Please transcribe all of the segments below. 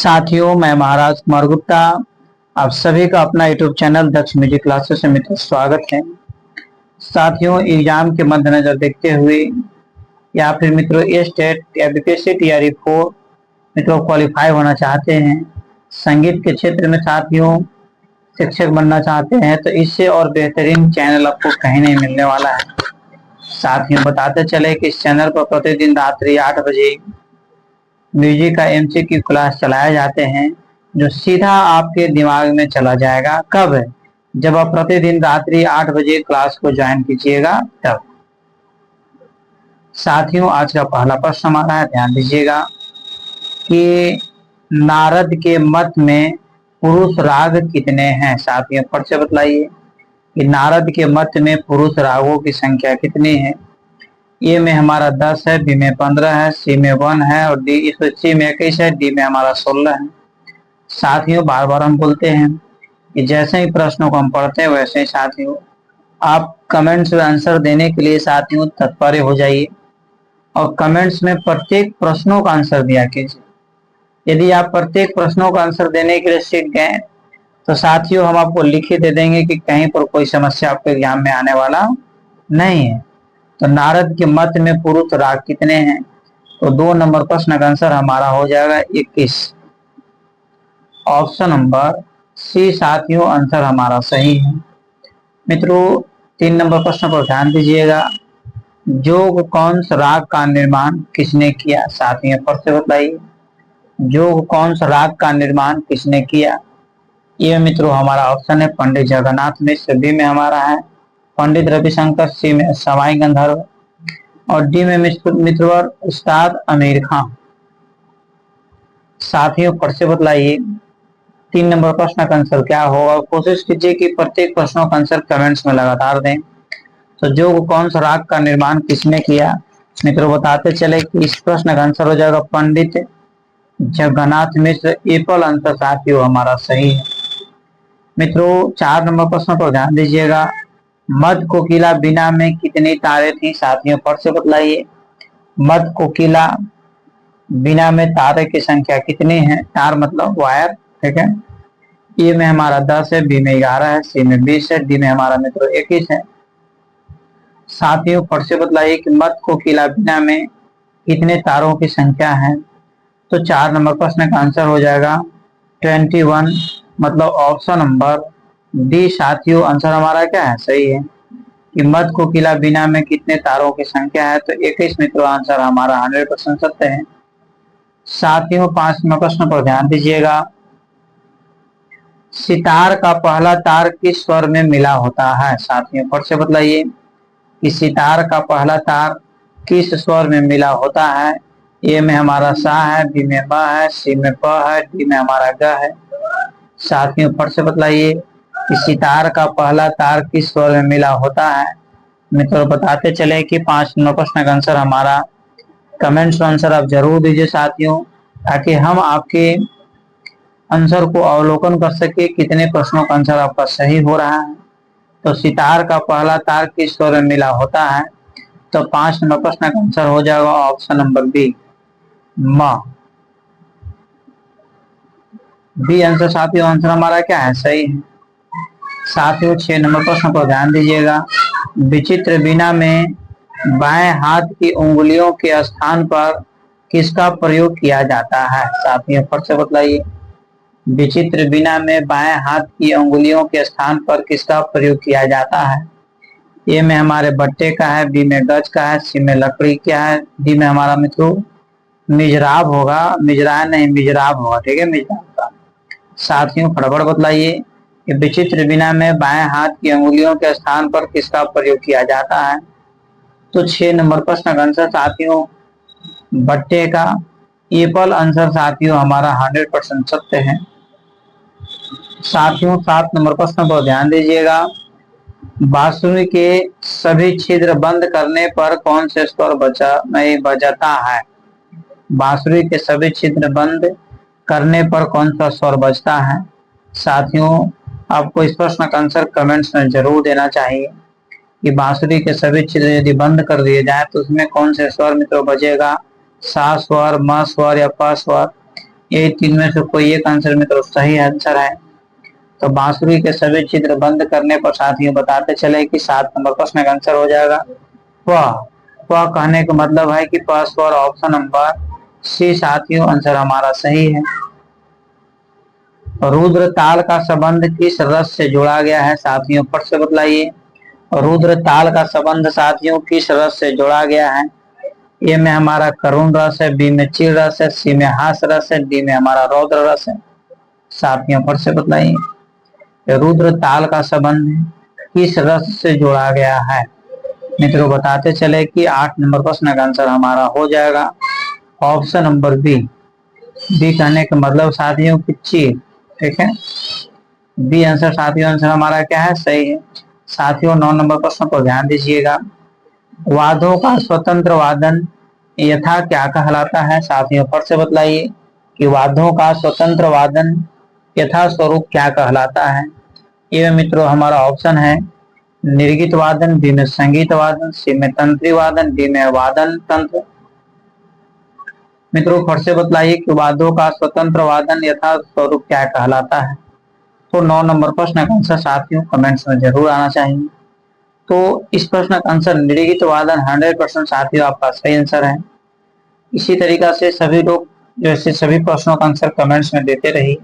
साथियों, मैं महाराज कुमार गुप्ता आप सभी का अपना यूट्यूब चैनल दक्ष म्यूजिक क्लासेस में मित्र स्वागत है। साथियों, एग्जाम के मद्देनजर देखते हुए या फिर मित्रों ये स्टेट या बीपीएससी टीआरई 4 मित्रों क्वालिफाई होना चाहते हैं, संगीत के क्षेत्र में साथियों शिक्षक बनना चाहते हैं तो इससे और बेहतरीन चैनल आपको कहीं नहीं मिलने वाला है। साथियों, बताते चले कि इस चैनल पर प्रतिदिन रात्रि 8 बजे म्यूजिक का एमसीक्यू क्लास चलाए जाते हैं जो सीधा आपके दिमाग में चला जाएगा। कब? जब आप प्रतिदिन रात्रि 8 बजे क्लास को ज्वाइन कीजिएगा तब। साथियों, आज का पहला प्रश्न हमारा है, ध्यान दीजिएगा कि नारद के मत में पुरुष राग कितने हैं। साथियों, फट से बतलाइए कि नारद के मत में पुरुष रागों की संख्या कितनी है। ए में हमारा 10 है, बी में 15 है, सी में 1 है और सी में 21 है, डी में हमारा 16 है। साथियों, बार बार हम बोलते हैं कि जैसे ही प्रश्नों को हम पढ़ते हैं वैसे ही साथियों आप कमेंट्स में आंसर देने के लिए साथियों तत्पर हो जाइए और कमेंट्स में प्रत्येक प्रश्नों का आंसर दिया कीजिए। यदि आप प्रत्येक प्रश्नों का आंसर देने के लिए सीख गए तो साथियों हम आपको लिख दे देंगे कि कहीं पर कोई समस्या आपके एग्जाम में आने वाला नहीं है। तो नारद के मत में पुरुष राग कितने हैं, तो 2 नंबर प्रश्न का आंसर हमारा हो जाएगा 21। ऑप्शन नंबर सी साथियों आंसर हमारा सही है। मित्रों, 3 नंबर प्रश्न पर ध्यान दीजिएगा, जोग कौन सा राग का निर्माण किसने किया। साथियों फिर से बताइए, जोग कौन सा राग का निर्माण किसने किया। ये मित्रों हमारा ऑप्शन है पंडित जगन्नाथ मिश्र, बी में हमारा है पंडित रविशंकर, सी में सवाई गंधर्व और डी में मित्रवर उस्ताद आमिर खान। साथियों फिर से बतलाइए 3 नंबर प्रश्न का आंसर क्या होगा। कोशिश कीजिए कि प्रत्येक प्रश्नों का आंसर कमेंट्स में लगातार दें। तो जोग कौन सा राग का निर्माण किसने किया, मित्रों बताते चले कि इस प्रश्न का आंसर हो जाएगा पंडित जगन्नाथ मिश्र। एपल आंसर साथियों हमारा सही है। मित्रों, 4 नंबर प्रश्न पर ध्यान दीजिएगा, मध कोकिला बीना में कितनी तारें थी। साथियों फिर से बतलाइए, मध कोकिला बीना में तारे की संख्या कितनी है। तार मतलब वायर, ठीक है। ए में हमारा 10 है, बी में 11 है, सी में 20 है, डी में हमारा मित्रों 21 है। साथियों फिर से बतलाइए कि मध कोकिला बीना में कितने तारों की संख्या है। तो 4 नंबर प्रश्न का आंसर हो जाएगा 21, मतलब ऑप्शन नंबर डी साथियों आंसर हमारा क्या है, सही है कि मध कोकिला बीना में कितने तारों की संख्या है। तो 21 मित्रों आंसर हमारा 100% सत्य है। साथियों 5 नंबर प्रश्न पर ध्यान दीजिएगा, सितार का पहला तार किस स्वर में मिला होता है। साथियों फिर से बतलाइए कि सितार का पहला तार किस स्वर में मिला होता है। ए में हमारा सा है, बी में ब है, सी में प है, डी में हमारा ग है। साथियों फिर से बतलाइए कि सितार का पहला तार किस स्वर में मिला होता है। मित्रों बताते चले कि 5 नंबर प्रश्न का आंसर हमारा कमेंट्स में आंसर आप जरूर दीजिए साथियों, ताकि हम आपके आंसर को अवलोकन कर सके कितने प्रश्नों का आंसर आपका सही हो रहा है। तो सितार का पहला तार किस स्वर में मिला होता है। तो 5 नंबर प्रश्न का आंसर हो जाएगा ऑप्शन नंबर बी, म। बी आंसर साथियों आंसर हमारा क्या है, सही है। साथियों 6 नंबर प्रश्न पर ध्यान दीजिएगा, विचित्र बीना में बाएं हाथ की उंगलियों के स्थान पर किसका प्रयोग किया जाता है। साथियों फिर से बतलाइए, विचित्र बीना में बाएं हाथ की उंगलियों के स्थान पर किसका प्रयोग किया जाता है। ए में हमारे बट्टे का है, बी में गज का है, सी में लकड़ी का है, डी में हमारा मित्रों मिजराब होगा, मिजरान नहीं मिजराब होगा, ठीक है, मिजराब का। साथियों फटाफट बतलाइए कि विचित्र बीना में बाएं हाथ की उंगलियों के स्थान पर किसका प्रयोग किया जाता है। तो 6 नंबर प्रश्न का आंसर साथियों बट्टे का एपल आंसर साथियों हमारा 100% सत्य है। साथियों 7 नंबर प्रश्न पर ध्यान दीजिएगा, बांसुरी के सभी छिद्र बंद करने पर कौन से स्वर बजाता है। बांसुरी के सभी छिद्र बंद करने पर कौन सा स्वर बजता है। साथियों आपको इस प्रश्न का आंसर कमेंट्स में जरूर देना चाहिए कि बांसुरी के सभी छिद्र यदि बंद कर दिए जाए तो उसमें कौन से स्वर मित्रों बजेगा, सा स्वर, म स्वर या प स्वर। ये तीन में से कोई एक आंसर में तो सही आंसर है। तो बांसुरी के सभी चित्र बंद करने पर साथियों बताते चले कि 7 नंबर प्रश्न का आंसर हो जाएगा वह। वह कहने का मतलब है कि फर्स्ट और ऑप्शन नंबर सी साथियों आंसर हमारा सही है। रुद्र ताल का संबंध किस रस से जोड़ा गया है साथियों, फट से बतलाइए। रुद्र ताल का संबंध साथियों किस रस से जोड़ा गया है। ए में हमारा करुण रस है, बी में चिर रस है, सी में हास रस है, डी में हमारा रौद्र रस है। साथियों फट से बतलाइए रुद्र ताल का संबंध किस रस से जोड़ा गया है। मित्रों बताते चले कि 8 नंबर प्रश्न का आंसर हमारा हो जाएगा ऑप्शन नंबर बी। बी कहने का मतलब साथियों की चीर, ठीक है। बी आंसर साथियों आंसर हमारा क्या है, सही है। साथियों 9 नंबर प्रश्न पर ध्यान दीजिएगा। वाद्यों का स्वतंत्र वादन यथा क्या कहलाता है साथियों, फट से बतलाइए कि वाद्यों का स्वतंत्र वादन यथा स्वरूप क्या कहलाता है। ये मित्रों हमारा ऑप्शन है निर्गीत वादन, बी में संगीत वादन, सी में तंत्री वादन, डी में वादन तंत्र। मित्रों फट से बतलाइए कि वाद्यों का स्वतंत्र वादन यथा स्वरूप क्या कहलाता है। तो 9 नंबर प्रश्न का आंसर साथियों कमेंट्स में जरूर आना चाहिए। तो इस प्रश्न का आंसर निर्गीत वादन 100% साथियों आपका सही आंसर है। इसी तरीका से सभी लोग जैसे सभी प्रश्नों का आंसर कमेंट्स में देते रहिए।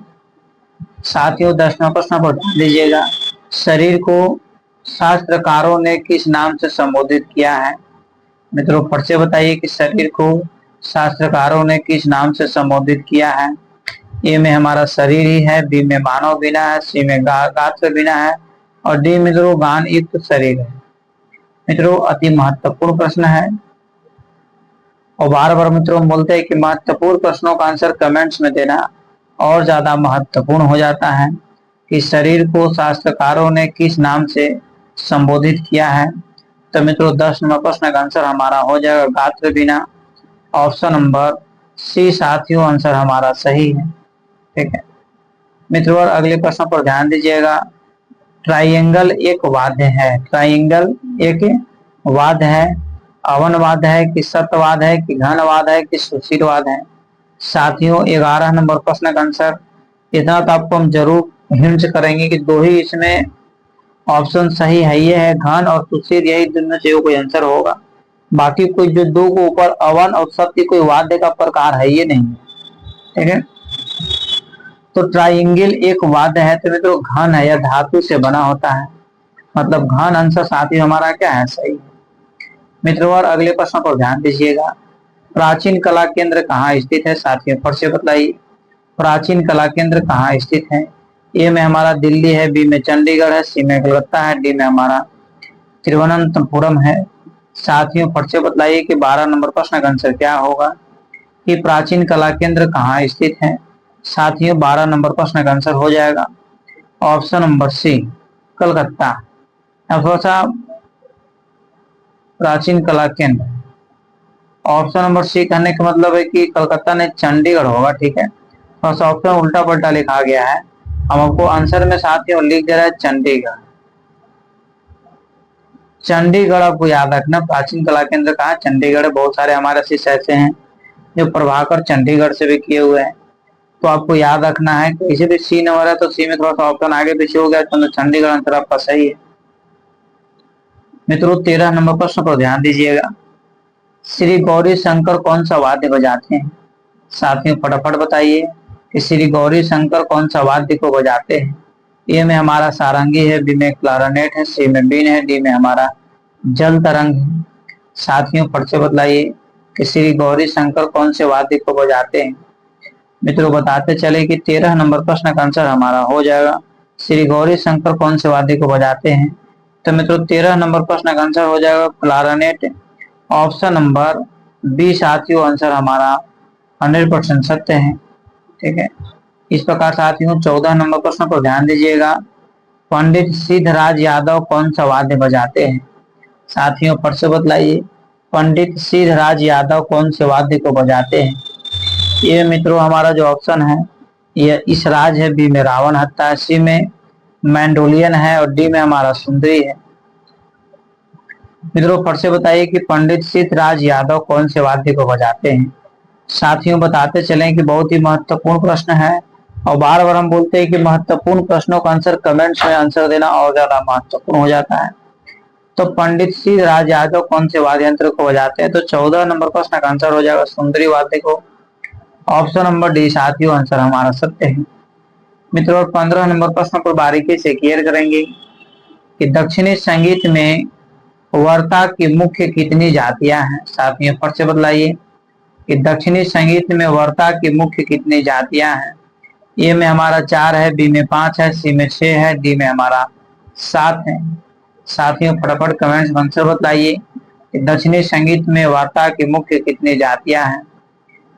साथियों 10वां प्रश्न पर ध्यान दीजिएगा। शरीर को शास्त्रकारों ने किस नाम से संबोधित किया है। मित्रों फट से बताइए कि शरीर को शास्त्रकारों ने किस नाम से संबोधित किया है। ए में हमारा शरीर ही है, बी में मानव बिना है, सी में गात्र बिना है और डी मित्रों गान युक्त शरीर है। मित्रों अति महत्वपूर्ण प्रश्न है और बार बार मित्रों बोलते हैं कि महत्वपूर्ण प्रश्नों का आंसर कमेंट्स में देना और ज्यादा महत्वपूर्ण हो जाता है कि शरीर को शास्त्रकारों ने किस नाम से संबोधित किया है। तो मित्रों 10 नंबर प्रश्न का आंसर हमारा हो जाएगा गात्र बिना, ऑप्शन नंबर सी साथियों आंसर हमारा सही है, ठीक है। मित्रों अगले प्रश्न पर ध्यान दीजिएगा। ट्राइंगल एक वाद्य है, ट्राइंगल एक वाद्य है, अवनवाद है कि सत्यवाद है कि घनवाद है कि सुशीलवाद है। साथियों 11 नंबर प्रश्न का आंसर इतना तो आपको हम जरूर हिंट करेंगे कि दो ही इसमें ऑप्शन सही है, ये है घन और सुशील, यही दोनों से कोई आंसर होगा। बाकी कोई जो दो को ऊपर अवन और सत्य कोई वाद्य का प्रकार है ये नहीं, ठीक है। तो ट्राइंगल एक वाद्य है तो मित्रों घन है या धातु से बना होता है, मतलब घन आंसर साथी हमारा क्या है, सही है। मित्रों और अगले प्रश्न पर ध्यान दीजिएगा। प्राचीन कला केंद्र कहाँ स्थित है साथियों, फिर से बताइए प्राचीन कला केंद्र कहाँ स्थित है। ए में हमारा दिल्ली है, बी में चंडीगढ़ है, सी में कलकत्ता है, डी में हमारा तिरुवनंतपुरम है। साथियों फट से बतलाइए कि 12 नंबर प्रश्न का आंसर क्या होगा कि प्राचीन कला केंद्र कहाँ स्थित है। साथियों 12 नंबर प्रश्न का आंसर हो जाएगा ऑप्शन नंबर सी कलकत्ता। अब थोड़ा सा प्राचीन कला केंद्र ऑप्शन नंबर सी कहने का मतलब है कि कलकत्ता ने चंडीगढ़ होगा, ठीक है। थोड़ा सा ऑप्शन उल्टा पलटा लिखा गया है, हम आपको आंसर में साथियों लिख दे रहा है चंडीगढ़। चंडीगढ़ आपको याद रखना, प्राचीन कला केंद्र कहा चंडीगढ़। बहुत सारे हमारे शिष्य ऐसे हैं जो प्रभाकर चंडीगढ़ से भी किए हुए हैं, तो आपको याद रखना है कि इसे भी सी नंबर है तो सी में थोड़ा सा ऑप्शन आगे पीछे हो गया तो चंडीगढ़ आंसर आपका सही है। मित्रों 13 नंबर प्रश्न पर ध्यान दीजिएगा। श्री गौरी शंकर कौन सा वाद्य बजाते हैं। साथियों फटाफट बताइए कि श्री गौरी शंकर कौन सा वाद्य को बजाते हैं। ए में हमारा सारंगी है, बी में क्लारनेट है, सी में बीन है, डी में हमारा जल तरंग है। साथियों फट से बतलाइए कि श्री गौरी शंकर कौन से वाद्य को बजाते हैं। मित्रों बताते चले कि 13 नंबर प्रश्न का आंसर हमारा हो जाएगा श्री गौरी शंकर कौन से वाद्य को बजाते हैं। तो मित्रों 13 नंबर प्रश्न का आंसर हो जाएगा क्लारनेट, ऑप्शन नंबर बी साथियों आंसर हमारा 100% सत्य है, ठीक है। इस प्रकार साथियों 14 नंबर प्रश्न पर ध्यान दीजिएगा। पंडित सिद्धराज यादव कौन सा वाद्य बजाते हैं। साथियों फट से बतलाइए पंडित सिद्धराज यादव कौन से वाद्य को बजाते हैं। ये मित्रों हमारा जो ऑप्शन है ये इस राज है, बी में रावण हत्ता है, सी में मैंडोलियन है और डी में हमारा सुंदरी है। मित्रों फट से बताइए कि पंडित सिद्धराज यादव कौन से वाद्य को बजाते हैं। साथियों बताते चलें कि बहुत ही महत्वपूर्ण प्रश्न है, और बार बार हम बोलते हैं कि महत्वपूर्ण प्रश्नों का आंसर कमेंट्स में आंसर देना और ज्यादा महत्वपूर्ण हो जाता है। तो पंडित सिद्ध राज यादव कौन से वाद्य यंत्र को बजाते हैं? तो 14 नंबर प्रश्न का आंसर हो जाएगा सुंदरी वाद्य को। ऑप्शन नंबर डी साथियों आंसर हमारा सत्य है। मित्रों 15 नंबर प्रश्न पर बारीकी से क्लियर करेंगे कि दक्षिणी संगीत में वर्ता की मुख्य कितनी जातियां हैं? साथियों फट से बतलाइए कि दक्षिणी संगीत में वर्ता की मुख्य कितनी जातियां हैं? ए में हमारा 4 है, बी में 5 है, सी में 6 है, डी में हमारा 7 है। साथियों फटाफट कमेंट्स में आंसर बताइए कि दक्षिणी संगीत में वार्ता की मुख्य कितनी जातियां हैं।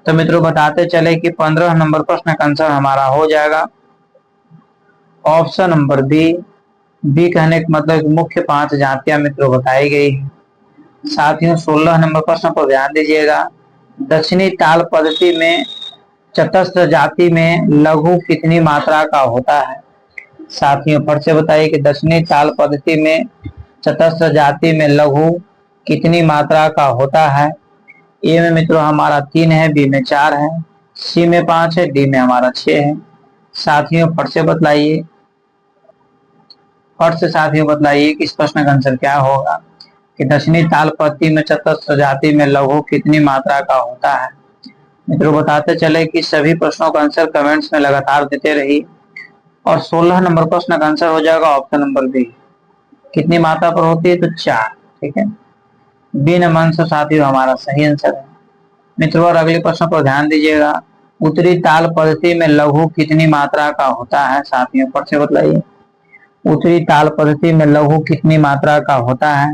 तो मित्रों बताते चले कि 15 नंबर प्रश्न का आंसर हमारा हो जाएगा ऑप्शन नंबर बी। बी कहने का मतलब मुख्य 5 जातियां मित्रों बताई गई है। साथियों 16 नंबर प्रश्न पर ध्यान दीजिएगा, दक्षिणी ताल पद्धति में चतस्र जाति में लघु कितनी मात्रा का होता है? साथियों फट से बताइए कि दक्षिणी ताल पद्धति में चतस्र जाति में लघु कितनी मात्रा का होता है? ए में मित्रों हमारा 3 है, बी में 4 है, सी में 5 है, डी में हमारा 6 है। साथियों फट से बतलाइए, फट से साथियों बतलाइए कि इस प्रश्न का आंसर क्या होगा कि दक्षिणी ताल पद्धति में चतस्र जाति में लघु कितनी मात्रा का होता है। मित्रों बताते चले कि सभी प्रश्नों का आंसर कमेंट्स में लगातार देते रहिए, और 16 नंबर प्रश्न का आंसर हो जाएगा ऑप्शन नंबर बी। कितनी मात्रा पर होती है? तो 4। ठीक है, बी नंबर आंसर साथियों हमारा सही आंसर है। मित्रों और अगले प्रश्न पर ध्यान दीजिएगा, उत्तरी ताल पद्धति में लघु कितनी मात्रा का होता है? साथियों पर से बतलाइए, उत्तरी ताल पद्धति में लघु कितनी मात्रा का होता है?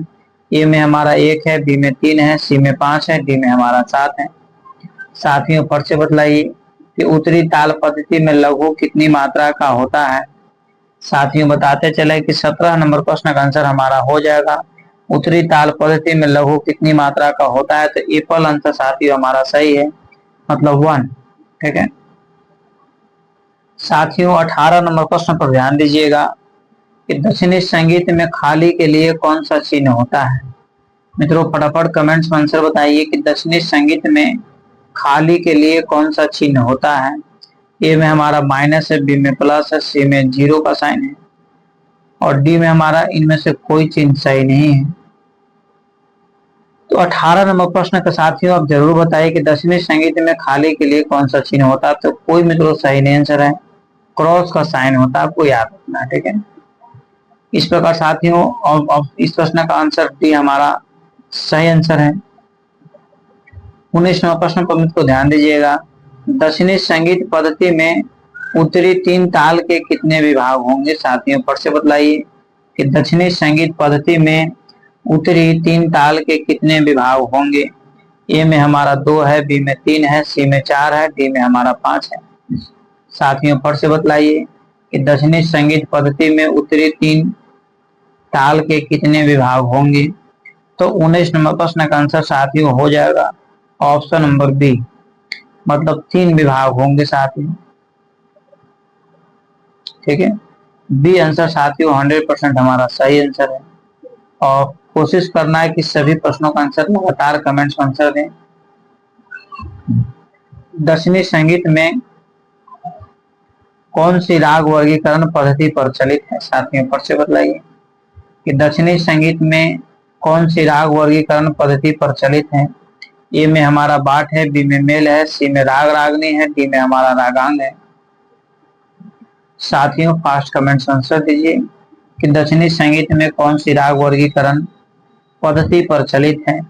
ए में हमारा 1 है, बी में 3 है, सी में 5 है, डी में हमारा 7 है। साथियों पर से बतलाइए कि उत्तरी ताल पद्धति में लघु कितनी मात्रा का होता है। साथियों बताते चले कि 17 नंबर प्रश्न का आंसर हमारा हो जाएगा उत्तरी ताल पद्धति में लघु कितनी मात्रा का होता है। तो एप्पल आंसर साथियों हमारा सही है, मतलब 1। ठीक है साथियों 18 नंबर प्रश्न पर ध्यान दीजिएगा कि दक्षिणी संगीत में खाली के लिए कौन सा चिन्ह होता है? मित्रों फटाफट कमेंट्स में आंसर बताइए कि दक्षिणी संगीत में खाली के लिए कौन सा चिन्ह होता है। ए में हमारा माइनस है, बी में प्लस है, सी में 0 का साइन है, और डी में हमारा इनमें से कोई चिन्ह सही नहीं है। तो 18 नंबर प्रश्न के साथियों आप जरूर बताइए कि दक्षिणी संगीत में खाली के लिए कौन सा चिन्ह होता है। तो कोई मित्रों सही नहीं आंसर है, क्रॉस का साइन होता है, आपको याद रखना है। ठीक है, इस प्रकार साथियों अब इस प्रश्न का आंसर डी हमारा सही आंसर है। 19 नंबर प्रश्न पर मित्रों ध्यान दीजिएगा, दक्षिणी संगीत पद्धति में उत्तरी 3 ताल के कितने विभाग होंगे? साथियों पर से बतलाइए कि दक्षिणी संगीत पद्धति में उत्तरी 3 ताल के कितने विभाग होंगे। ए में हमारा 2 है, बी में 3 है, सी में 4 है, डी में हमारा 5 है। साथियों पर से बतलाइए कि दक्षिणी संगीत पद्धति में उत्तरी 3 ताल के कितने विभाग होंगे। तो 19 नंबर प्रश्न का आंसर साथियों हो जाएगा ऑप्शन नंबर बी, मतलब 3 विभाग होंगे साथियों। ठीक है, बी आंसर साथियों 100% हमारा सही आंसर है, और कोशिश करना है कि सभी प्रश्नों का आंसर लगातार कमेंट्स में आंसर दें। दक्षिणी संगीत में कौन सी राग वर्गीकरण पद्धति प्रचलित है? साथियों पर से बतलाइए कि दक्षिणी संगीत में कौन सी राग वर्गीकरण पद्धति प्रचलित है। ए में हमारा बाट है, बी में मेल है, सी में राग रागनी है, डी में हमारा रागांग है। साथियों फास्ट कमेंट्स आंसर दीजिए कि दक्षिणी संगीत में कौन सी राग वर्गीकरण पद्धति प्रचलित है।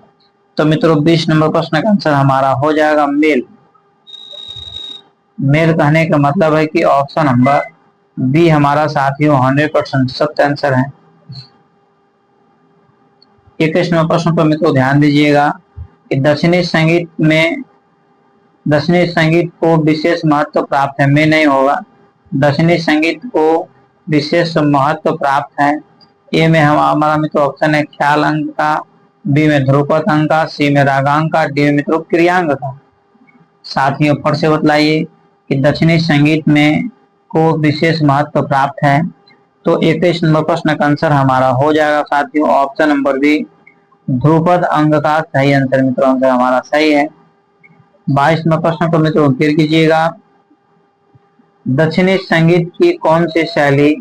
तो मित्रों 20 नंबर प्रश्न का आंसर हमारा हो जाएगा मेल। मेल कहने का मतलब है कि ऑप्शन नंबर बी हमारा साथियों 100% सत्य आंसर है। 21 नंबर प्रश्न पर मित्रों ध्यान दीजिएगा कि दक्षिणी संगीत को विशेष महत्व प्राप्त है। में नहीं होगा, दक्षिणी संगीत को विशेष महत्व प्राप्त है। ए में हमारा मित्रों ऑप्शन है ख्याल अंग का, बी में ध्रुपद अंग का, सी में रागांग का, डी में मित्रों क्रियांग का। साथियों फट से बतलाइए कि दक्षिणी संगीत में को विशेष महत्व प्राप्त है। तो 21 नंबर प्रश्न का आंसर हमारा हो जाएगा साथियों ऑप्शन नंबर बी, ध्रुपद अंग का सही आंसर मित्रों आंसर हमारा सही है। 22वां प्रश्न को मित्रों फिर कीजिएगा। दक्षिणी संगीत की कौन सी शैली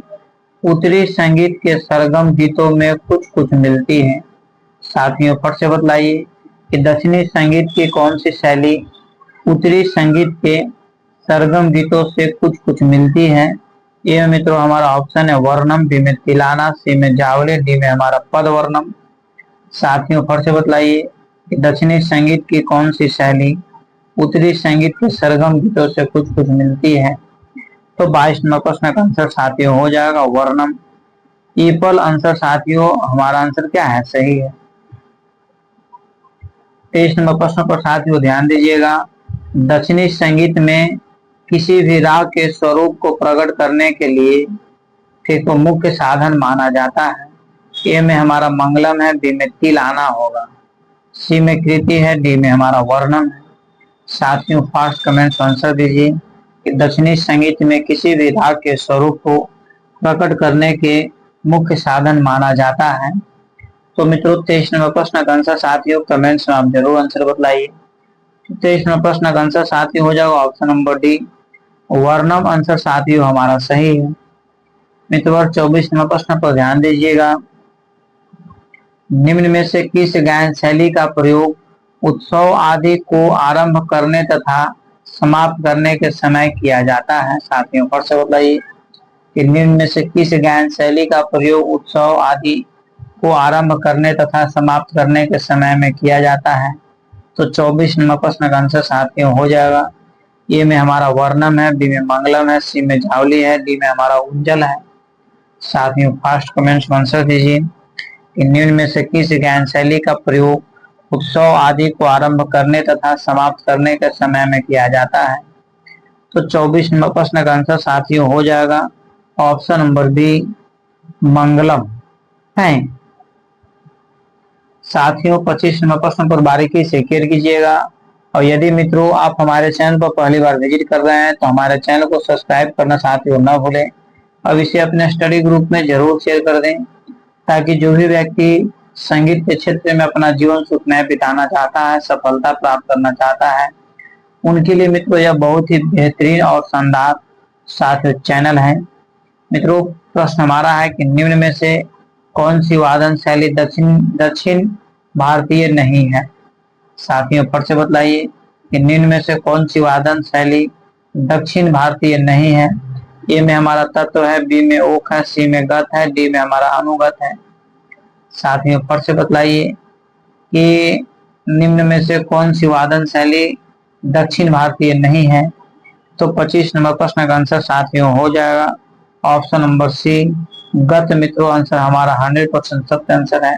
उत्तरी संगीत के सरगम गीतों में कुछ कुछ मिलती है? साथियों फट से बतलाइए कि दक्षिणी संगीत की कौन सी शैली उत्तरी संगीत के सरगम गीतों से कुछ कुछ मिलती है? ये मित्रों हमारा ऑप्शन है वर्णम, बी में तिलाना, सी में जावली, डी में हमारा पद वर्णम। साथियों फट से बतलाइए कि दक्षिणी संगीत की कौन सी शैली उत्तरी संगीत के सरगम गीतों से कुछ कुछ मिलती है? तो 22वां प्रश्न का आंसर साथियों हो जाएगा वर्णम। ईपल आंसर साथियों हमारा आंसर क्या है? सही है। 23 नंबर प्रश्न पर साथियों ध्यान दीजिएगा। दक्षिणी संगीत में किसी भी राग के स्वरूप को प्रकट करने के लिए ठीक तो मुख्य साधन माना जाता है। ए में हमारा मंगलम है, बी में तिलाना होगा, सी में कृति है, डी में हमारा वर्णम है। साथियों फास्ट कमेंट्स आंसर दीजिए कि दक्षिणी संगीत में किसी भी राग के स्वरूप को प्रकट करने के मुख्य साधन माना जाता है। तो मित्रों 23 नंबर प्रश्न का आंसर साथियों कमेंट्स में आप जरूर आंसर बताइए। 23 नंबर प्रश्न का आंसर साथियों हो जाएगा ऑप्शन नंबर डी वर्णम आंसर साथियों हमारा सही है। मित्रों 24 नंबर प्रश्न पर ध्यान दीजिएगा। निम्न में से किस गायन शैली का प्रयोग उत्सव आदि को आरंभ करने तथा समाप्त करने के समय किया जाता है? साथियों पर से बताइए कि निम्न में से किस गायन शैली का प्रयोग उत्सव आदि को आरंभ करने तथा समाप्त करने के समय में किया जाता है? तो 24 नंबर प्रश्न का आंसर साथियों हो जाएगा ए में हमारा वर्णम है, बी में मंगलम है, सी में झावली है, डी में हमारा उज्जल है। साथियों फास्ट कमेंट्स में आंसर दीजिए कि निम्न में से किस गायन शैली का प्रयोग उत्सव आदि को आरंभ करने तथा समाप्त करने के समय में किया जाता है? तो 24 नंबर प्रश्न का आंसर साथियों हो जाएगा ऑप्शन नंबर बी मंगलम है। साथियों 25 नंबर प्रश्न पर बारीकी से केयर कीजिएगा और यदि मित्रों आप हमारे चैनल पर पहली बार विजिट कर रहे हैं तो हमारे चैनल को सब्सक्राइब करना साथियों न भूलें। अब इसे अपने स्टडी ग्रुप में जरूर शेयर कर दें ताकि जो भी व्यक्ति संगीत के क्षेत्र में अपना जीवन सुखमय बिताना चाहता है, सफलता प्राप्त करना चाहता है, उनके लिए मित्रों यह बहुत ही बेहतरीन और शानदार साथियों चैनल है। मित्रों प्रश्न हमारा है कि निम्न में से कौन सी वादन शैली दक्षिण भारतीय नहीं है? साथियों फट से बतलाइए कि निम्न में से कौन सी वादन शैली दक्षिण भारतीय नहीं है? ए में हमारा तत्व है, बी में ओक है, सी में गत है, डी में हमारा अनुगत है। साथियों फट से बतलाइए कि निम्न में से कौन सी वादन शैली दक्षिण भारतीय नहीं है? तो 25 नंबर प्रश्न का आंसर साथियों हो जाएगा ऑप्शन नंबर सी गत। मित्रों आंसर हमारा 100% सत्य आंसर है।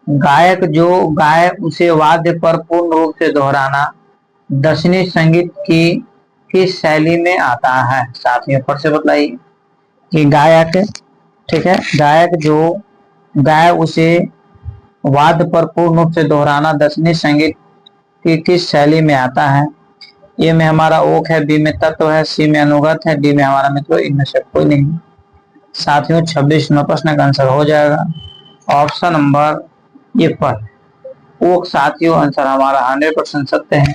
गायक जो गाय उसे वाद्य पर पूर्ण रूप से दोहराना दक्षिणी संगीत की किस शैली में आता है? साथियों फिर से बताइए कि गायक ठीक है गायक जो गाय उसे वाद्य पर पूर्ण रूप से दोहराना दक्षिणी संगीत की किस शैली में आता है? ए में हमारा ओक है, बी में तत्व है, सी में अनुगत है, डी में हमारा मित्रों इनमें से कोई नहीं। साथियों 26 नंबर प्रश्न का आंसर हो जाएगा ऑप्शन नंबर ए पर ओक। साथियों आंसर हमारा 100% सत्य है।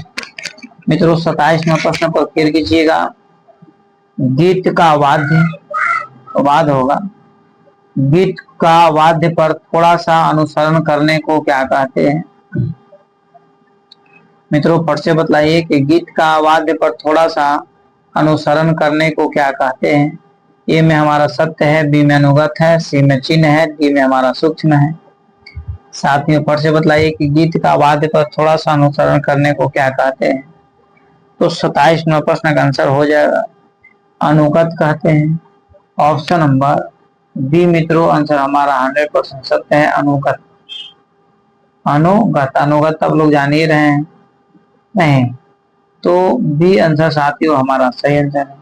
मित्रों 27 नंबर प्रश्न पर फिर कीजिएगा। गीत का वाद्य होगा। गीत का वाद्य पर थोड़ा सा अनुसरण करने को क्या कहते हैं? मित्रों फट से बतलाइए कि गीत का वाद्य पर थोड़ा सा अनुसरण करने को क्या कहते हैं? ए में हमारा सत्य है, बी में अनुगत है, सी में चिन्ह है, डी में हमारा सूक्ष्म है। साथियों फट से बतलाइए कि गीत का वाद्य पर थोड़ा सा अनुसरण करने को क्या कहते हैं? तो 27 नंबर प्रश्न का आंसर हो जाएगा अनुगत कहते हैं। ऑप्शन नंबर बी मित्रों आंसर हमारा 100% सत्य है अनुगत। अनुगत अब लोग जान ही रहे हैं नहीं, तो बी आंसर साथियों हमारा सही आंसर है।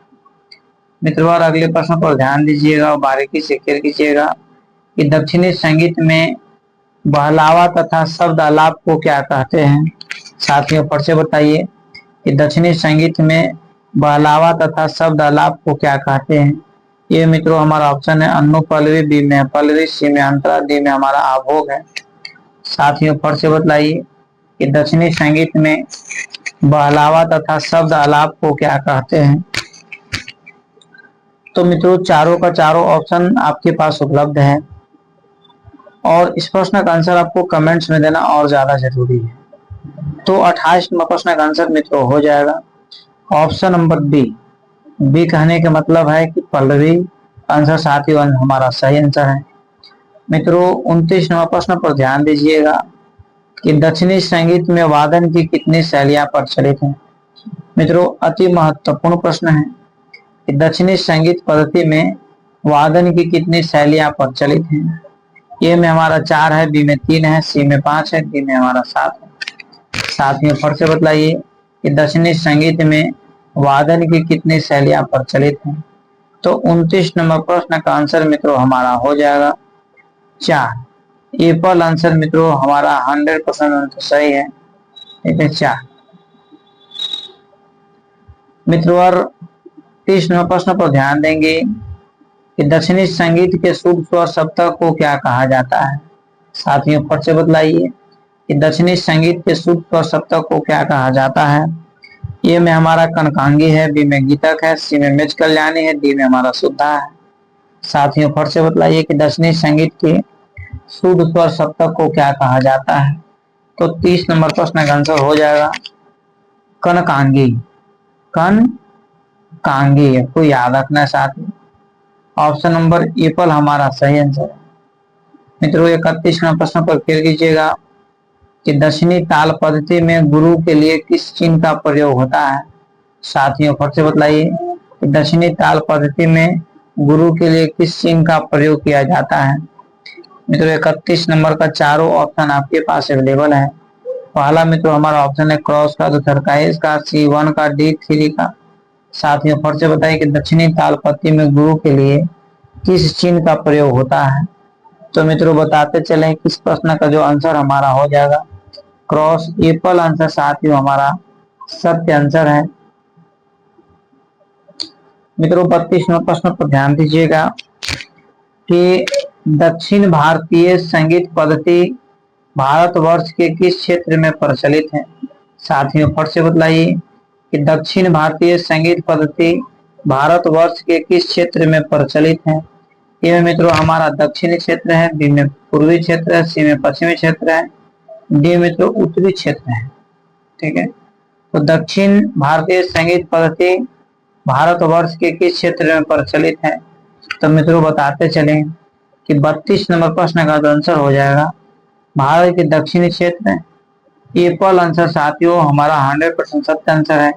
मित्रों और अगले प्रश्न पर ध्यान दीजिएगा और बारीकी से क्लियर कीजिएगा कि दक्षिणी संगीत में बहलावा तथा शब्द आलाप को क्या कहते हैं? साथियों फिर से बताइए कि दक्षिणी संगीत में बहलावा तथा शब्द आलाप को क्या कहते हैं? ये मित्रों हमारा ऑप्शन है अनुपल्लवी, बी में पल्लवी, सी में अंतरा, डी में हमारा आभोग है। साथियों फिर से बतलाइए कि दक्षिणी संगीत में बहलावा तथा शब्द आलाप को क्या कहते हैं। तो मित्रों चारों का चारों ऑप्शन आपके पास उपलब्ध है और इस प्रश्न का आंसर आपको कमेंट्स में देना और ज्यादा जरूरी है। तो 28 नंबर प्रश्न का आंसर मित्रों हो जाएगा ऑप्शन नंबर बी। बी कहने का मतलब है कि पल्लवी आंसर साथियों हमारा सही आंसर है। मित्रों 29 नंबर प्रश्न पर ध्यान दीजिएगा कि दक्षिणी संगीत में वादन की कितनी शैलियां प्रचलित हैं। मित्रों अति महत्वपूर्ण प्रश्न है कि दक्षिणी संगीत पद्धति में वादन की कितनी शैलियां प्रचलित हैं। ए में हमारा 4 है, बी में 3 है, सी में 5 है, डी में हमारा 7 है। साथियों फिर से बतलाइए कि दक्षिणी संगीत में वादन की कितनी शैलियां प्रचलित हैं। तो 29 नंबर प्रश्न का आंसर मित्रों हमारा हो जाएगा 4। एप्पल आंसर मित्रों हमारा 100% सही है, ठीक है 4। मित्रों और 30 नंबर प्रश्न पर ध्यान देंगे कि दक्षिणी संगीत के शुद्ध स्वर सप्तक को क्या कहा जाता है। साथियों फिर से बतलाइए कि दक्षिणी संगीत के शुद्ध स्वर सप्तक को क्या कहा जाता है। ए में हमारा कनकांगी है, बी में गीतक है, सी में मेज कल्याणी है, डी में हमारा शुद्धा है। साथियों फिर से बतलाइए कि दक्षिणी संगीत के शुद्ध स्वर सप्तक को क्या कहा जाता है। तो 30 नंबर प्रश्न का आंसर हो जाएगा कनकांगी। कनकांगी आपको याद रखना है साथियों। ऑप्शन नंबर एप्पल हमारा सही आंसर है। मित्रों 31 नंबर प्रश्न पर फिर कीजिएगा कि दक्षिणी ताल पद्धति में गुरु के लिए किस चिन्ह का प्रयोग होता है। साथियों फिर से बतलाइए कि दक्षिणी ताल पद्धति में गुरु के लिए किस चिन्ह का प्रयोग किया जाता है। मित्रों 31 नंबर का चारों ऑप्शन आपके पास अवेलेबल है। पहला मित्रों हमारा ऑप्शन है क्रॉस का, दूसरा का एस का, C1 का, D3 का। साथियों फिर से बताइए कि दक्षिणी ताल पद्धति में गुरु के लिए किस चिन्ह का प्रयोग होता है। तो मित्रों बताते चलें किस प्रश्न का जो आंसर हमारा हो जाएगा क्रॉस। एप्पल आंसर साथियों हमारा सत्य आंसर है। मित्रों 32 नंबर प्रश्न पर ध्यान दीजिएगा कि दक्षिण भारतीय संगीत पद्धति भारतवर्ष के किस क्षेत्र में प्रचलित है। साथियों फिर से बतलाइए कि दक्षिण भारतीय संगीत पद्धति भारतवर्ष के किस क्षेत्र में प्रचलित है। ए में मित्रों हमारा दक्षिणी क्षेत्र है, बी में पूर्वी क्षेत्र है, सी में पश्चिमी क्षेत्र है, डी मित्रों उत्तरी क्षेत्र है, ठीक है। तो दक्षिण भारतीय संगीत पद्धति भारतवर्ष के किस क्षेत्र में प्रचलित है। तो मित्रों बताते चले कि 32 नंबर प्रश्न का आंसर हो जाएगा भारत के दक्षिणी क्षेत्र। एप्पल आंसर साथियों हमारा 100% सत्य आंसर है।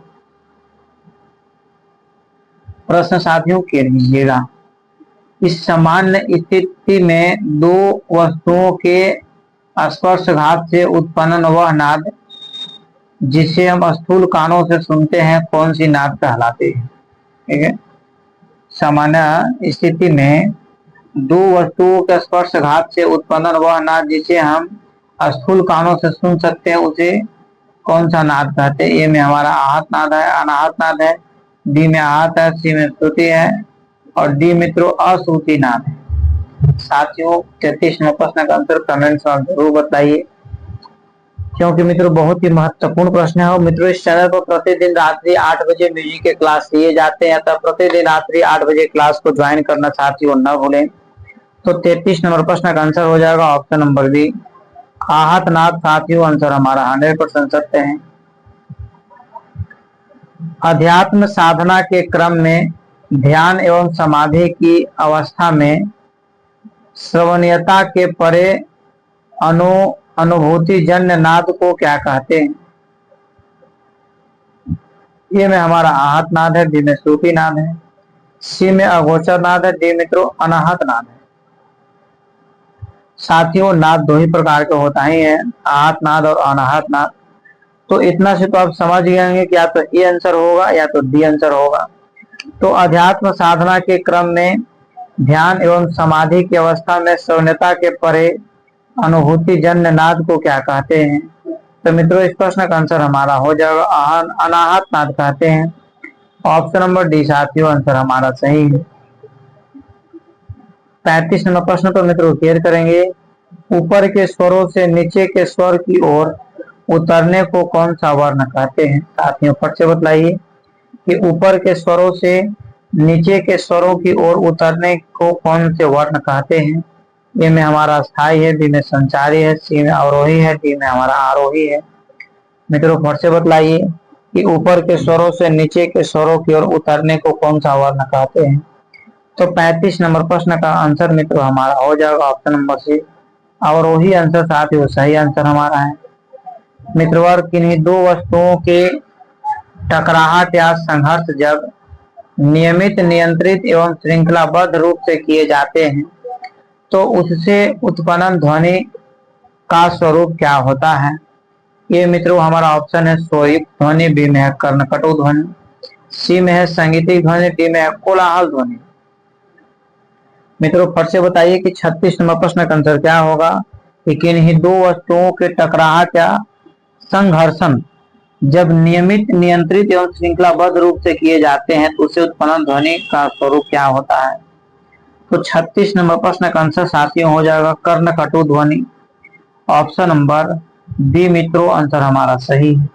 प्रश्न साथियों के लीजिएगा इस सामान्य स्थिति में दो वस्तुओं के स्पर्शघात से उत्पन्न वह नाद जिसे हम स्थूल कानों से सुनते हैं कौन सी नाद कहलाती है। ठीक है, सामान्य स्थिति में दो वस्तुओं के स्पर्शघात से उत्पन्न वह नाद जिसे हम स्थूल कानों से सुन सकते हैं उसे कौन सा नाद कहते हैं। ए में हमारा आहत नाद है, अनाहत नाद है, डी में आहत है, सी में श्रुति है और डी मित्रों अश्रुति नाद है। साथियों 33 नंबर प्रश्न का आंसर कमेंट्स में जरूर बताइए क्योंकि मित्रों बहुत ही महत्वपूर्ण प्रश्न है। और मित्रों इस चैनल पर प्रतिदिन रात्रि 8 बजे म्यूजिक के क्लास लिए जाते हैं, तब प्रतिदिन रात्रि 8 बजे क्लास को ज्वाइन करना साथियों न भूलें। तो 33 नंबर प्रश्न का आंसर हो जाएगा ऑप्शन नंबर बी आहत नाद। साथियों आंसर हमारा 100% सत्य है। अध्यात्म साधना के क्रम में ध्यान एवं समाधि की अवस्था में श्रवणीयता के परे अनुभूति जन्य नाद को क्या कहते हैं। ये में हमारा आहत नाद है, बी में श्रुति नाद है, सी में अगोचर नाद है, डी मित्रों अनाहत नाद है। साथियों नाद दो ही प्रकार के होता ही है, आहत नाद और अनाहत नाद। तो इतना से तो आप समझ गए कि या तो ए आंसर होगा या तो डी आंसर होगा। तो अध्यात्म साधना के क्रम में ध्यान एवं समाधि की अवस्था में श्रवणता के परे अनुभूति जन्य नाद को क्या कहते हैं। तो मित्रों इस प्रश्न का आंसर हमारा हो जाएगा अनाहत नाद कहते हैं। ऑप्शन नंबर डी साथियों आंसर हमारा सही है। 35 नंबर प्रश्न पर मित्रों क्लियर करेंगे ऊपर के स्वरों से नीचे के स्वर की ओर उतरने को कौन सा वर्ण कहते हैं? साथियों फट से बतलाइए कि ऊपर के स्वरों से नीचे के स्वरों की ओर उतरने को कौन से वर्ण कहते हैं? ए में हमारा स्थायी है, बी में संचारी है, सी में अवरोही है, डी में हमारा आरोही है। मित्रों फट से बतलाइए कि ऊपर के स्वरों से नीचे के स्वरों की ओर उतरने को कौन सा वर्ण कहते हैं? तो 35 नंबर प्रश्न का आंसर मित्रों हमारा हो जाएगा ऑप्शन नंबर सी, अवरोही आंसर। साथ ही सही आंसर हमारा है। मित्रवर, किन्हीं दो वस्तुओं के टकराहट या संघर्ष जब नियमित, नियंत्रित एवं श्रृंखलाबद्ध रूप से किए जाते हैं तो उससे उत्पन्न ध्वनि का स्वरूप क्या होता है? ये मित्रों हमारा ऑप्शन है स्वरयुक्त ध्वनि, बी में है कर्णकटु ध्वनि, सी में है संगीतिक ध्वनि, डी में है कोलाहल ध्वनि। मित्रों फट से बताइए कि 36 नंबर प्रश्न का आंसर क्या होगा? कि किन्हीं दो वस्तुओं के टकराहट या संघर्षण जब नियमित, नियंत्रित एवं श्रृंखलाबद्ध रूप से किए जाते हैं तो उससे उत्पन्न ध्वनि का स्वरूप क्या होता है? तो 36 नंबर प्रश्न का आंसर साथियों हो जाएगा कर्णकटु ध्वनि, ऑप्शन नंबर बी मित्रों आंसर हमारा सही है।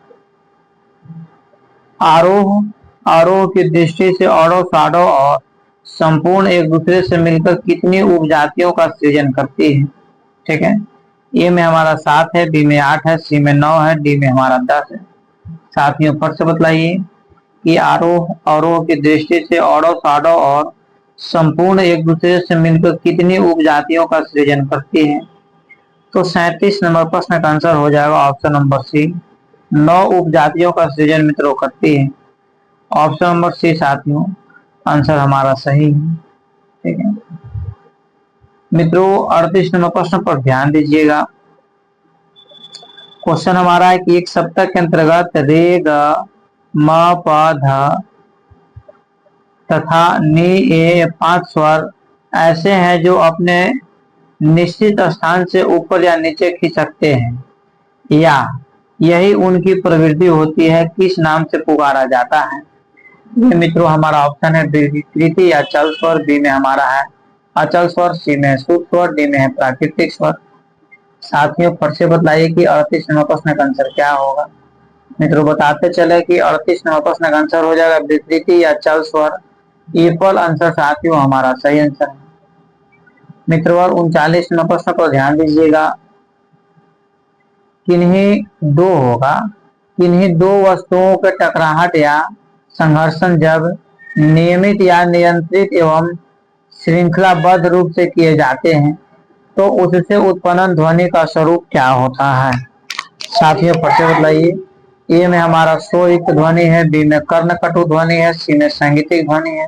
आरोह आरोह की दृष्टि से औडो, साडो और संपूर्ण एक दूसरे से मिलकर कितनी उपजातियों का सृजन करती है? ठीक है, ए में हमारा 7 है, बी में 8 है, सी में 9 है, डी में हमारा 10 है। साथियों फट से बतलाइए कि आरोह अवरोह की दृष्टि से औडो, साडो और संपूर्ण एक दूसरे से मिलकर कितनी उपजातियों का सृजन करती है? तो 37 नंबर प्रश्न का आंसर हो जाएगा ऑप्शन नंबर सी, 9 उपजातियों का सृजन मित्रों करती है। ऑप्शन नंबर सी साथियों आंसर हमारा सही है। ठीक है मित्रों, 38 नंबर प्रश्न पर ध्यान दीजिएगा। क्वेश्चन हमारा है कि एक सप्तक के अंतर्गत रे, ग, म, प, ध तथा नी, ए 5 स्वर ऐसे हैं जो अपने निश्चित स्थान से ऊपर या नीचे खिसकते हैं या यही उनकी प्रवृत्ति होती है, किस नाम से पुकारा जाता है? ये मित्रों हमारा ऑप्शन है विकृति या चल स्वर, बी में हमारा है अचल स्वर, सी में शुद्ध स्वर, डी में है प्राकृतिक स्वर। साथियों फट से बतलाइए कि 38 नंबर प्रश्न का आंसर क्या होगा? मित्रों बताते चले कि 38 नंबर प्रश्न का आंसर हो जाएगा विकृति या चल स्वर, इक्वल आंसर साथियों हमारा सही आंसर है। मित्रों 39 नंबर प्रश्न पर ध्यान दीजिएगा। किन्हीं दो होगा, किन्हीं दो वस्तुओं के टकराहट या संघर्षण जब नियमित या नियंत्रित एवं श्रृंखलाबद्ध रूप से किए जाते हैं तो उससे उत्पन्न ध्वनि का स्वरूप क्या होता है? साथियों फट से बतलाइए। ए में हमारा स्वरयुक्त ध्वनि है, बी में कर्णकटु ध्वनि है, सी में संगीतिक ध्वनि है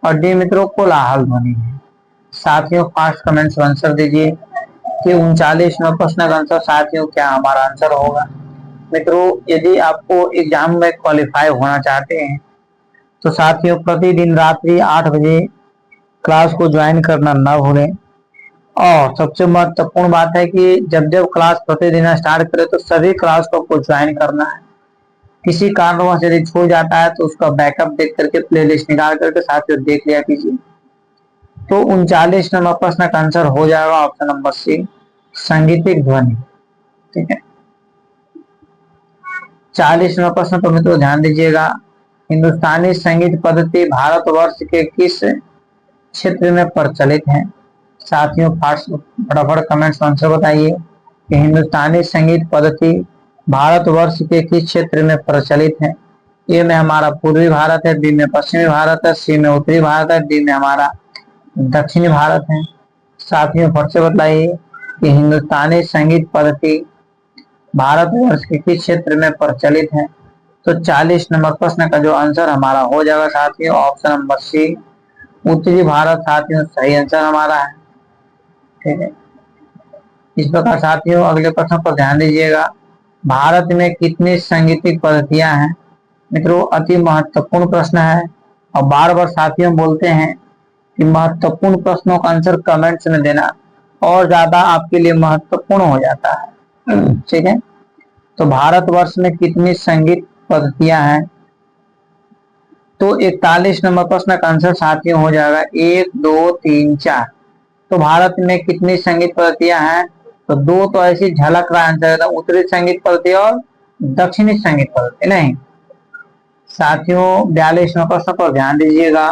और डी मित्रों कोलाहल ध्वनि है। साथियों फास्ट कमेंट्स आंसर दीजिए कि 39 नंबर प्रश्न का आंसर साथियों क्या हमारा आंसर होगा? मित्रों यदि आपको एग्जाम में क्वालिफाई होना चाहते हैं तो साथियों प्रतिदिन रात्रि 8 बजे क्लास को ज्वाइन करना ना भूलें। और सबसे महत्वपूर्ण बात है कि जब जब क्लास प्रतिदिन स्टार्ट करें तो सभी क्लास को ज्वाइन करना है। किसी कारणवश यदि छूट जाता है तो उसका बैकअप देख करके प्लेलिस्ट निकाल करके साथियों देख लिया कीजिए। तो 39 नंबर प्रश्न का आंसर हो जाएगा ऑप्शन नंबर सी, संगीतिक ध्वनि। ठीक है 40 नंबर प्रश्न पर मित्रों ध्यान दीजिएगा। हिंदुस्तानी संगीत पद्धति भारतवर्ष के किस क्षेत्र में प्रचलित है? साथियों फटाफट कमेंट्स आंसर बताइए कि हिंदुस्तानी संगीत पद्धति भारतवर्ष के किस क्षेत्र में प्रचलित है? ए में हमारा पूर्वी भारत है, बी में पश्चिमी भारत है, सी में उत्तरी भारत है, डी में हमारा दक्षिणी भारत है। साथियों फट से बताइए कि हिंदुस्तानी संगीत पद्धति भारतवर्ष के किस क्षेत्र में प्रचलित है? तो 40 नंबर प्रश्न का जो आंसर हमारा हो जाएगा साथियों ऑप्शन नंबर सी, उत्तरी भारत साथियों सही आंसर हमारा है। ठीक है इस प्रकार साथियों अगले प्रश्न पर ध्यान दीजिएगा। भारत में कितनी संगीतिक पद्धतियां हैं? मित्रों अति महत्वपूर्ण प्रश्न है और बार बार साथियों बोलते हैं कि महत्वपूर्ण प्रश्नों का आंसर कमेंट्स में देना और ज्यादा आपके लिए महत्वपूर्ण हो जाता है। ठीक है तो भारतवर्ष में कितनी संगीत पद्धतियां हैं? तो 41 नंबर प्रश्न का आंसर साथियों हो जाएगा 1 2 3 4। तो भारत में कितनी संगीत पद्धतियां हैं? तो दो तो ऐसी झलक रहा आंसर था, उत्तरी संगीत पद्धति और दक्षिणी संगीत पद्धति। नहीं साथियों, 42वें प्रश्न पर ध्यान दीजिएगा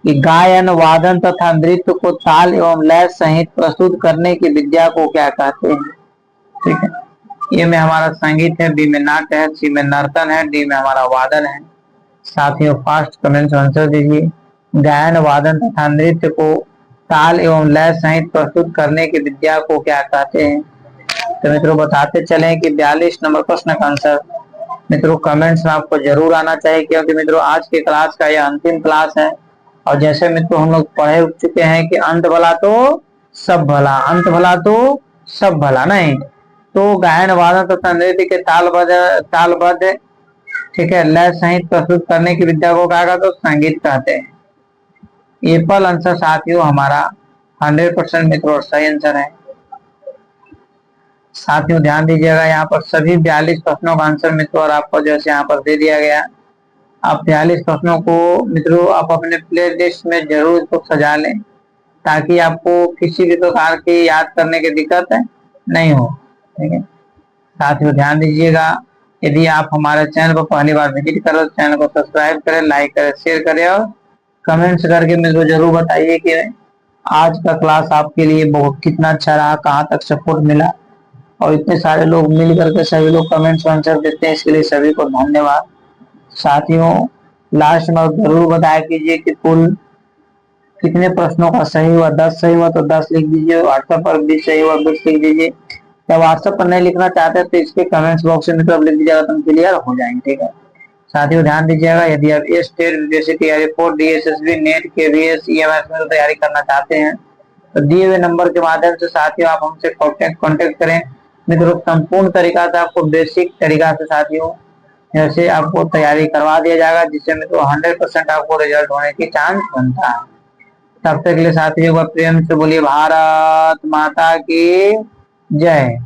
कि गायन, वादन तथा नृत्य को ताल एवं लय सहित प्रस्तुत करने की विद्या को क्या कहते हैं। ठीक है, ए में हमारा संगीत है, बी में नाट्य है, सी में नर्तन है, डी में हमारा वादन है। साथियों फास्ट कमेंट आंसर दीजिए। गायन, वादन तथा नृत्य को ताल एवं लय सहित प्रस्तुत करने की विद्या को क्या कहते हैं। तो मित्रों बताते चले कि 42 नंबर प्रश्न का आंसर मित्रों कमेंट्स में आपको जरूर आना चाहिए, क्योंकि मित्रों आज के क्लास का यह अंतिम क्लास है। और जैसे मित्रों हम लोग पढ़े चुके हैं कि अंत भला तो सब भला, अंत भला तो सब भला। नहीं तो गायन, वादन तथा नृत्य के तालबद्ध ठीक है लय सहित प्रस्तुत करने की विद्या को क्या कहते हैं, तो संगीत कहते हैं। एप्पल आंसर साथियों हमारा 100% मित्रों सही आंसर है। साथियों ध्यान दीजिएगा, यहाँ पर सभी 42 प्रश्नों का आंसर मित्रों और आपको जैसे यहाँ पर दे दिया गया। आप 42 प्रश्नों को मित्रों आप अपने प्ले लिस्ट में जरूर इसको सजा लें, ताकि आपको किसी भी प्रकार की याद करने की दिक्कत नहीं हो। ठीक है साथियों ध्यान दीजिएगा, यदि आप हमारे चैनल को पहली बार विजिट करो तो चैनल को सब्सक्राइब करें, लाइक करें, शेयर करें और कमेंट्स करके मुझे जरूर बताइए कि आज का क्लास आपके लिए बहुत कितना अच्छा रहा, कहाँ तक सपोर्ट मिला। और इतने सारे लोग मिल करके सभी लोग कमेंट्स आंसर देते हैं, इसके लिए सभी को धन्यवाद। साथियों लास्ट में जरूर बताया कीजिए कि कुल कितने प्रश्नों का सही हुआ। 10 सही हुआ तो 10 लिख दीजिए, व्हाट्सएप पर 20 सही हुआ 20 लिख दीजिए। या व्हाट्सएप पर नहीं लिखना चाहते तो इसके कमेंट्स बॉक्स में मतलब लिख दीजिएगा तो हम क्लियर हो जाएंगे। ठीक है साथियों ध्यान दीजिएगा, यदि आप स्टेट यूपीएससी तैयारी four DSSB net KVS EMS में तैयारी करना चाहते हैं तो दिए हुए नंबर के माध्यम से साथियों आप हमसे कॉन्टेक्ट करें। मित्रों संपूर्ण तरीका से आपको बेसिक तरीका से साथियों जैसे आपको तैयारी करवा दिया जाएगा, जिससे मित्रों 100% आपको रिजल्ट होने की चांस बनता है। तब तक के लिए साथियों को प्रेम से बोलिए भारत माता की जय।